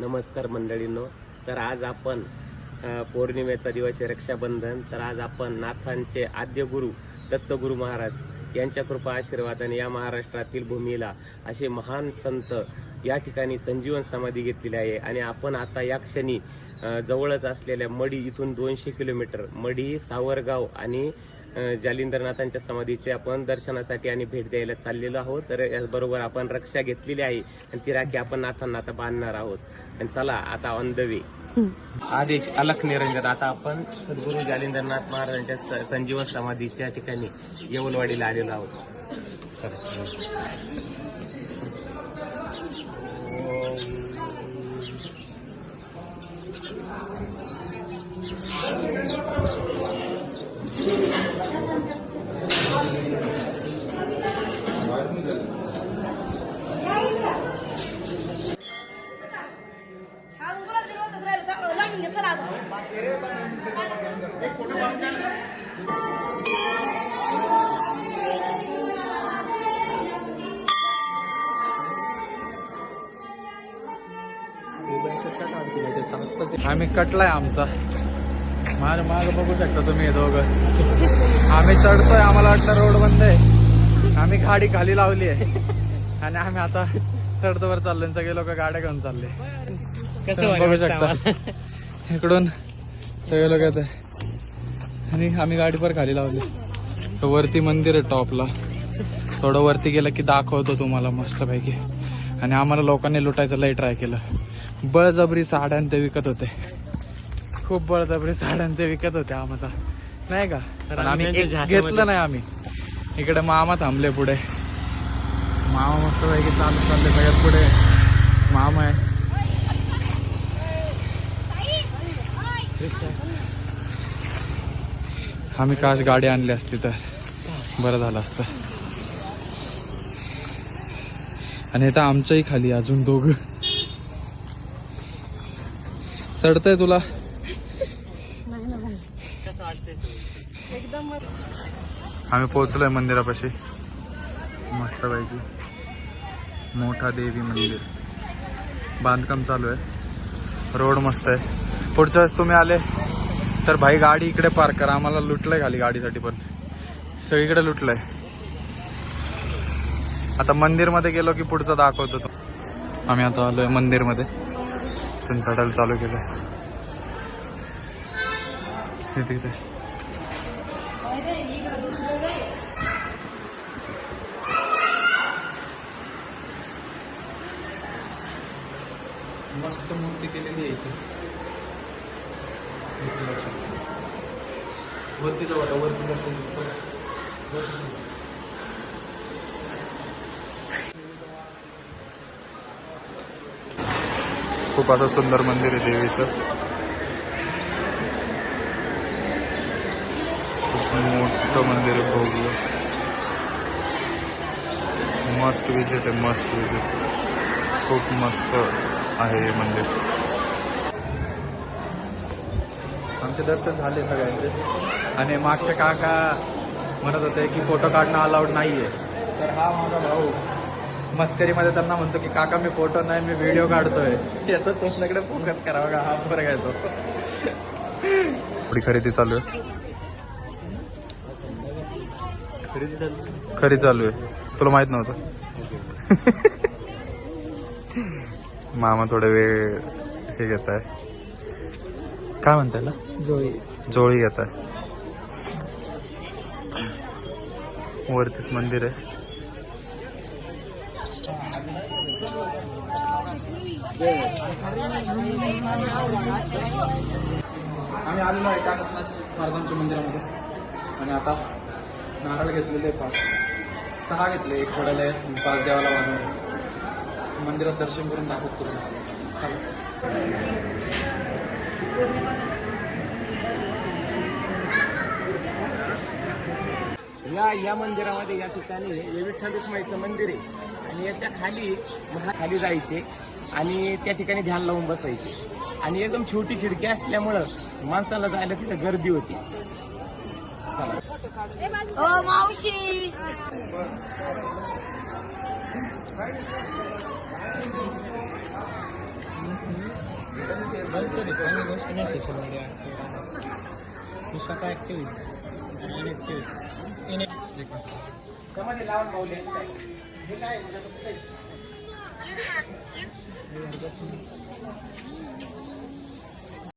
नमस्कार मंडळींनो. तर आज आपण पौर्णिमेचा दिवस आहे, रक्षाबंधन. तर आज आपण नाथांचे आद्य गुरु दत्तगुरु महाराज यांच्या कृपा आशीर्वादाने या महाराष्ट्रातील भूमीला असे महान संत या ठिकाणी संजीवन समाधी घेतलेली आहे. आणि आपण आता या क्षणी जवळच असलेल्या मढी इथून 200 किलोमीटर मढी, सावरगाव आणि जालिंदरनाथांच्या समाधीचे आपण दर्शनासाठी आणि भेट द्यायला चाललेलो आहोत. तर याचबरोबर आपण रक्षा घेतलेली आहे आणि ती राखी आपण नाथांना आता बांधणार आहोत. आणि चला आता ऑन द वे. आदेश अलख निरंजन. आता आपण सद्गुरू जालिंदरनाथ महाराजांच्या संजीवन समाधीच्या ठिकाणी येवलवाडीला आलेलो आहोत. चला. आम्ही कटलाय आमचा माग बघू शकता तुम्ही दोघं. आम्ही चढतोय, आम्हाला वाटलं रोड बंद आहे. आम्ही गाडी खाली लावली आहे आणि आम्ही आता चढतो वर चाललोय. सगळे लोक गाड्या घेऊन चालले. बघू शकता इकडून सगळे लोक येत आणि आम्ही गाडी पर खाली लावली. तर वरती मंदिर आहे टॉपला. थोडं वरती गेलं की दाखवतो तुम्हाला मस्तपैकी. आणि आम्हाला लोकांनी लुटायचं लय ट्राय केलं. बळजबरी साड्या ते विकत होते. खूप बळजबरी साड्या ते विकत होते आम्हाला, नाही का. पण आम्ही घेतलं नाही. आम्ही इकडे मामा थांबले पुढे. मामा मस्तपैकी चालत चालले. सगळ्यात पुढे मामा आहे. आम्ही काश गाडी आणली असती तर बरं झालं असतं. आणि आता आमच्याही खाली अजून दोघं. चढतंय तुला आम्ही पोहोचलोय मंदिरापाशी. मस्तपैकी मोठा देवी मंदिर. बांधकाम चालू आहे. रोड मस्त आहे. पुढच्या वेळेस तुम्ही आले तर भाई गाडी इकडे पार्क करा. आम्हाला लुटलंय खाली गाडीसाठी, पण सगळीकडे लुटलंय. आता मंदिरमध्ये गेलो की पुढचं दाखवतो तो. आम्ही आता आलोय मंदिरमध्ये. पण चढायला चालू केलंय तिथे. मस्त मूर्ती केलेली आहे इथे. वरती जाऊ आता. वरती दर्शन. खूप असं सुंदर मंदिर आहे देवीचं. खूप मोठं मंदिर आहे. भव्य. मस्त विजिट आहे. मस्त विजिट. खूप मस्त आहे हे मंदिर. आमचे दर्शन झाले सगळ्यांचे. आणि मागचे काका म्हणत होते की फोटो काढणं अलाउड नाहीये. तर हा माझा भाऊ मस्करीमध्ये त्यांना म्हणतो की काका मी फोटो नाही, मी व्हिडिओ काढतोय. याचा तोंडाकडे फोकस करावा का. हा फरक आहे तो. थोडी खरेदी चालू आहे. खरेदी चालू आहे. तुला माहित नव्हतं. मामा थोडे वेळ हे घेत आहे. काय म्हणताय ना, जोळी घेत आहे. वरतीच मंदिर आहे. आम्ही आलेलो आहे काकनाथ महाराजांच्या मंदिरामध्ये. आणि आता नारळ घेतलेले 6 घेतले. एक थोड्याला 5 देवाला वाजवले. मंदिरात दर्शन करून दाखवतो तुम्हाला. या मंदिरामध्ये या ठिकाणी हे विठ्ठल रुक्माईचं मंदिर आहे. आणि याच्या खाली जायचे आणि त्या ठिकाणी ध्यान लावून बसायचे. आणि एकदम छोटी खिडकी असल्यामुळं माणसाला जायला तिथे गर्दी होती. ओ मावशी त्यामध्ये लावून पावले हे काय म्हणजे